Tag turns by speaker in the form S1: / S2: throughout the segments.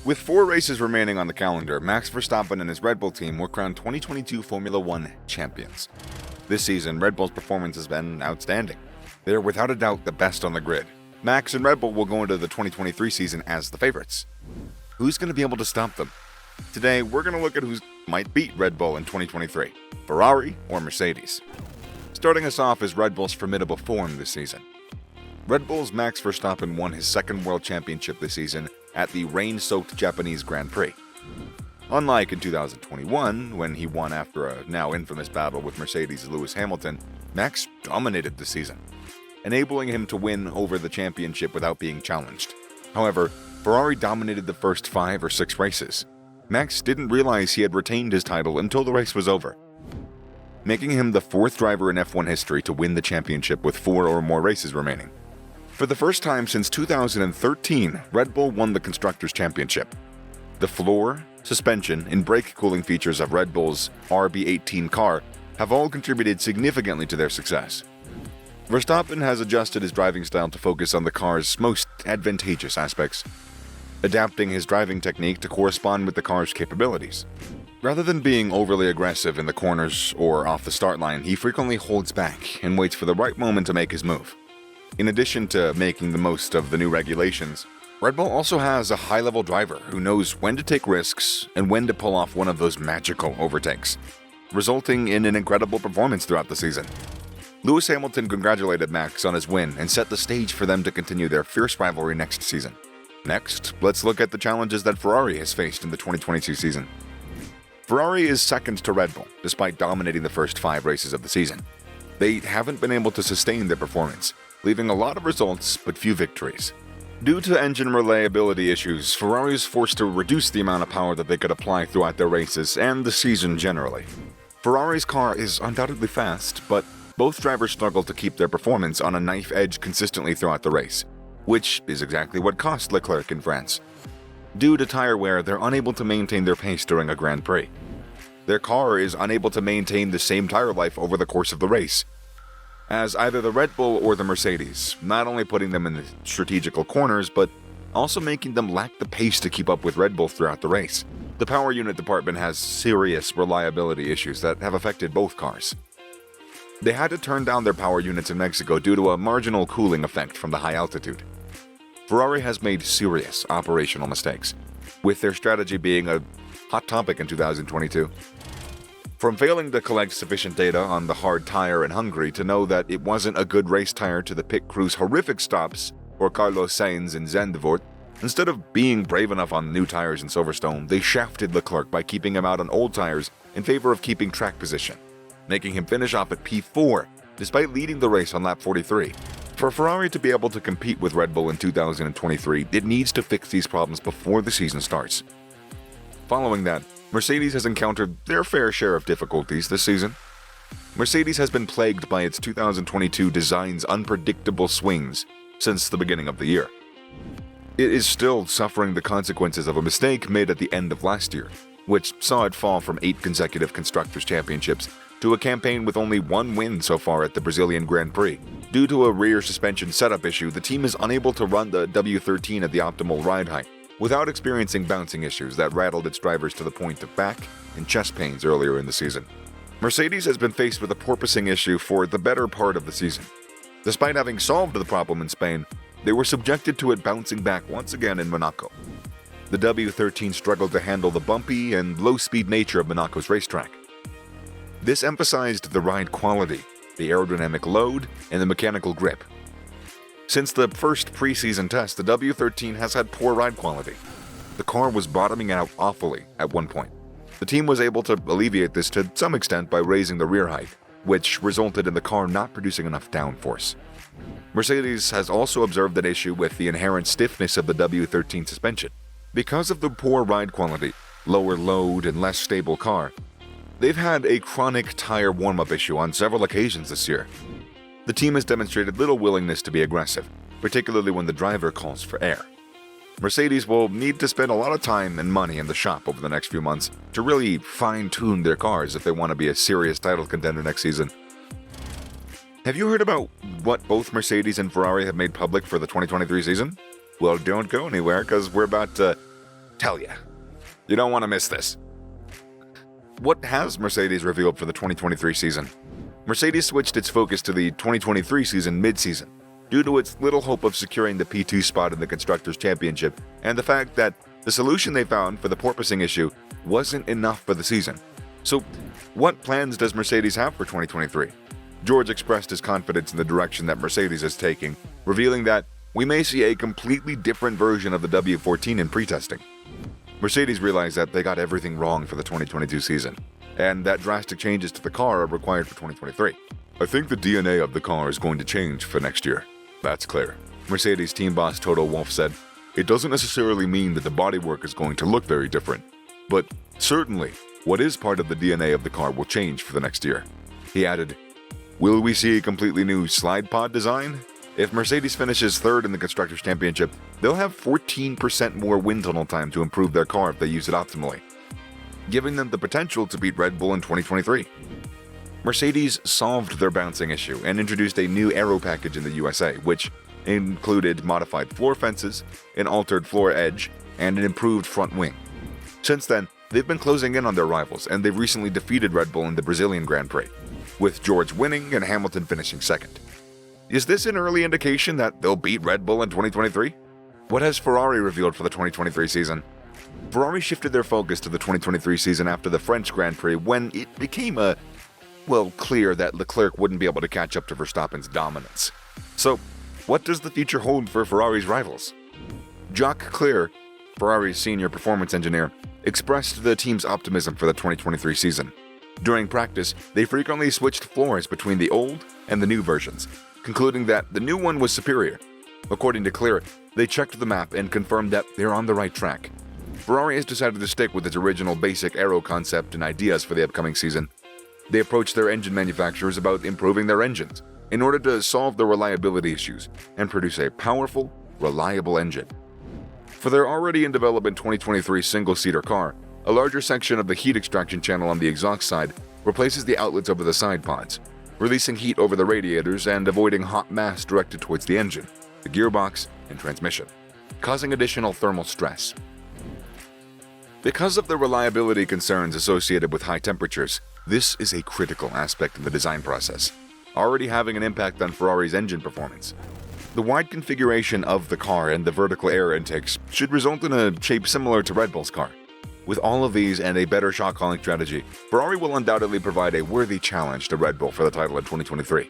S1: With 4 races remaining on the calendar, Max Verstappen and his Red Bull team were crowned 2022 Formula One champions. This season, Red Bull's performance has been outstanding. They're without a doubt the best on the grid. Max and Red Bull will go into the 2023 season as the favorites. Who's going to be able to stop them? Today, we're going to look at who might beat Red Bull in 2023, Ferrari or Mercedes. Starting us off is Red Bull's formidable form this season. Red Bull's Max Verstappen won his second world championship this season at the rain-soaked Japanese Grand Prix. Unlike in 2021, when he won after a now infamous battle with Mercedes' Lewis Hamilton, Max dominated the season, enabling him to win over the championship without being challenged. However, Ferrari dominated the first 5 or 6 races. Max didn't realize he had retained his title until the race was over, making him the 4th driver in F1 history to win the championship with 4 or more races remaining. For the first time since 2013, Red Bull won the Constructors' Championship. The floor, suspension, and brake cooling features of Red Bull's RB18 car have all contributed significantly to their success. Verstappen has adjusted his driving style to focus on the car's most advantageous aspects, adapting his driving technique to correspond with the car's capabilities. Rather than being overly aggressive in the corners or off the start line, he frequently holds back and waits for the right moment to make his move. In addition to making the most of the new regulations, Red Bull also has a high-level driver who knows when to take risks and when to pull off one of those magical overtakes, resulting in an incredible performance throughout the season. Lewis Hamilton congratulated Max on his win and set the stage for them to continue their fierce rivalry next season. Next, let's look at the challenges that Ferrari has faced in the 2022 season. Ferrari is second to Red Bull, despite dominating the first 5 races of the season. They haven't been able to sustain their performance, leaving a lot of results but few victories. Due to engine reliability issues, Ferrari is forced to reduce the amount of power that they could apply throughout their races and the season generally. Ferrari's car is undoubtedly fast, but both drivers struggle to keep their performance on a knife edge consistently throughout the race, which is exactly what cost Leclerc in France. Due to tire wear, they're unable to maintain their pace during a Grand Prix. Their car is unable to maintain the same tire life over the course of the race, as either the Red Bull or the Mercedes, not only putting them in the strategical corners, but also making them lack the pace to keep up with Red Bull throughout the race. The power unit department has serious reliability issues that have affected both cars. They had to turn down their power units in Mexico due to a marginal cooling effect from the high altitude. Ferrari has made serious operational mistakes, with their strategy being a hot topic in 2022. From failing to collect sufficient data on the hard tire in Hungary to know that it wasn't a good race tire to the pit crew's horrific stops for Carlos Sainz and Zandvoort, instead of being brave enough on new tires in Silverstone, they shafted Leclerc by keeping him out on old tires in favor of keeping track position, making him finish off at P4 despite leading the race on lap 43. For Ferrari to be able to compete with Red Bull in 2023, it needs to fix these problems before the season starts. Following that, Mercedes has encountered their fair share of difficulties this season. Mercedes has been plagued by its 2022 design's unpredictable swings since the beginning of the year. It is still suffering the consequences of a mistake made at the end of last year, which saw it fall from 8 consecutive Constructors' Championships to a campaign with only 1 win so far at the Brazilian Grand Prix. Due to a rear suspension setup issue, the team is unable to run the W13 at the optimal ride height, without experiencing bouncing issues that rattled its drivers to the point of back and chest pains earlier in the season. Mercedes has been faced with a porpoising issue for the better part of the season. Despite having solved the problem in Spain, they were subjected to it bouncing back once again in Monaco. The W13 struggled to handle the bumpy and low-speed nature of Monaco's racetrack. This emphasized the ride quality, the aerodynamic load, and the mechanical grip. Since the first preseason test, the W13 has had poor ride quality. The car was bottoming out awfully at one point. The team was able to alleviate this to some extent by raising the rear height, which resulted in the car not producing enough downforce. Mercedes has also observed an issue with the inherent stiffness of the W13 suspension. Because of the poor ride quality, lower load, and less stable car, they've had a chronic tire warm-up issue on several occasions this year. The team has demonstrated little willingness to be aggressive, particularly when the driver calls for air. Mercedes will need to spend a lot of time and money in the shop over the next few months to really fine-tune their cars if they want to be a serious title contender next season. Have you heard about what both Mercedes and Ferrari have made public for the 2023 season? Well, don't go anywhere, because we're about to tell ya. You don't want to miss this. What has Mercedes revealed for the 2023 season? Mercedes switched its focus to the 2023 season mid-season due to its little hope of securing the P2 spot in the Constructors' Championship and the fact that the solution they found for the porpoising issue wasn't enough for the season. So, what plans does Mercedes have for 2023? George expressed his confidence in the direction that Mercedes is taking, revealing that we may see a completely different version of the W14 in pre-testing. Mercedes realized that they got everything wrong for the 2022 season, and that drastic changes to the car are required for 2023. I think the DNA of the car is going to change for next year. That's clear. Mercedes team boss Toto Wolff said, "It doesn't necessarily mean that the bodywork is going to look very different, but certainly what is part of the DNA of the car will change for the next year." He added, "Will we see a completely new slide pod design? If Mercedes finishes third in the Constructors' Championship, they'll have 14% more wind tunnel time to improve their car if they use it optimally, giving them the potential to beat Red Bull in 2023. Mercedes solved their bouncing issue and introduced a new aero package in the USA, which included modified floor fences, an altered floor edge, and an improved front wing. Since then, they've been closing in on their rivals, and they've recently defeated Red Bull in the Brazilian Grand Prix, with George winning and Hamilton finishing second. Is this an early indication that they'll beat Red Bull in 2023? What has Ferrari revealed for the 2023 season? Ferrari shifted their focus to the 2023 season after the French Grand Prix when it became clear that Leclerc wouldn't be able to catch up to Verstappen's dominance. So, what does the future hold for Ferrari's rivals? Jacques Clear, Ferrari's senior performance engineer, expressed the team's optimism for the 2023 season. During practice, they frequently switched floors between the old and the new versions, concluding that the new one was superior. According to Clear, they checked the map and confirmed that they're on the right track. Ferrari has decided to stick with its original basic aero concept and ideas for the upcoming season. They approached their engine manufacturers about improving their engines in order to solve the reliability issues and produce a powerful, reliable engine. For their already in development 2023 single-seater car, a larger section of the heat extraction channel on the exhaust side replaces the outlets over the side pods, releasing heat over the radiators and avoiding hot mass directed towards the engine, the gearbox, and transmission, causing additional thermal stress. Because of the reliability concerns associated with high temperatures, this is a critical aspect in the design process, already having an impact on Ferrari's engine performance. The wide configuration of the car and the vertical air intakes should result in a shape similar to Red Bull's car. With all of these and a better shot calling strategy, Ferrari will undoubtedly provide a worthy challenge to Red Bull for the title in 2023.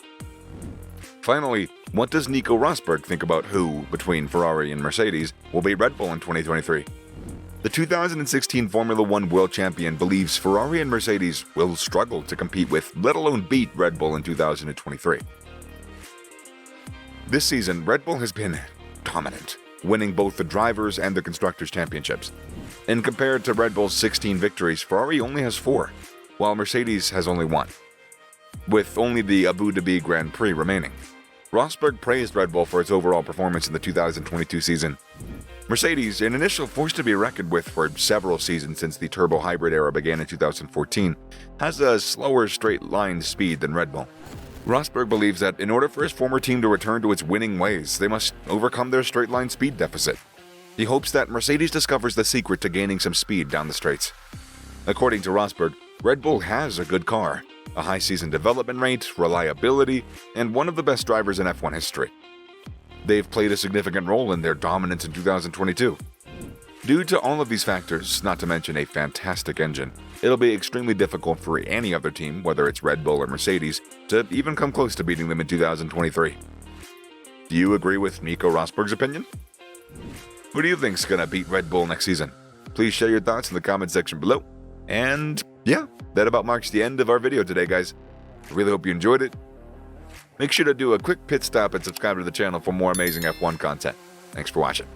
S1: Finally, what does Nico Rosberg think about who, between Ferrari and Mercedes, will beat Red Bull in 2023? The 2016 Formula One world champion believes Ferrari and Mercedes will struggle to compete with, let alone beat, Red Bull in 2023. This season, Red Bull has been dominant, winning both the Drivers' and the Constructors' Championships. And compared to Red Bull's 16 victories, Ferrari only has 4, while Mercedes has only 1, with only the Abu Dhabi Grand Prix remaining. Rosberg praised Red Bull for its overall performance in the 2022 season. Mercedes, an initial force to be reckoned with for several seasons since the turbo hybrid era began in 2014, has a slower straight-line speed than Red Bull. Rosberg believes that in order for his former team to return to its winning ways, they must overcome their straight-line speed deficit. He hopes that Mercedes discovers the secret to gaining some speed down the straights. According to Rosberg, Red Bull has a good car, a high season development rate, reliability, and one of the best drivers in F1 history. They've played a significant role in their dominance in 2022. Due to all of these factors, not to mention a fantastic engine, it'll be extremely difficult for any other team, whether it's Red Bull or Mercedes, to even come close to beating them in 2023. Do you agree with Nico Rosberg's opinion? Who do you think's gonna beat Red Bull next season? Please share your thoughts in the comment section below. And yeah, that about marks the end of our video today, guys. I really hope you enjoyed it. Make sure to do a quick pit stop and subscribe to the channel for more amazing F1 content. Thanks for watching.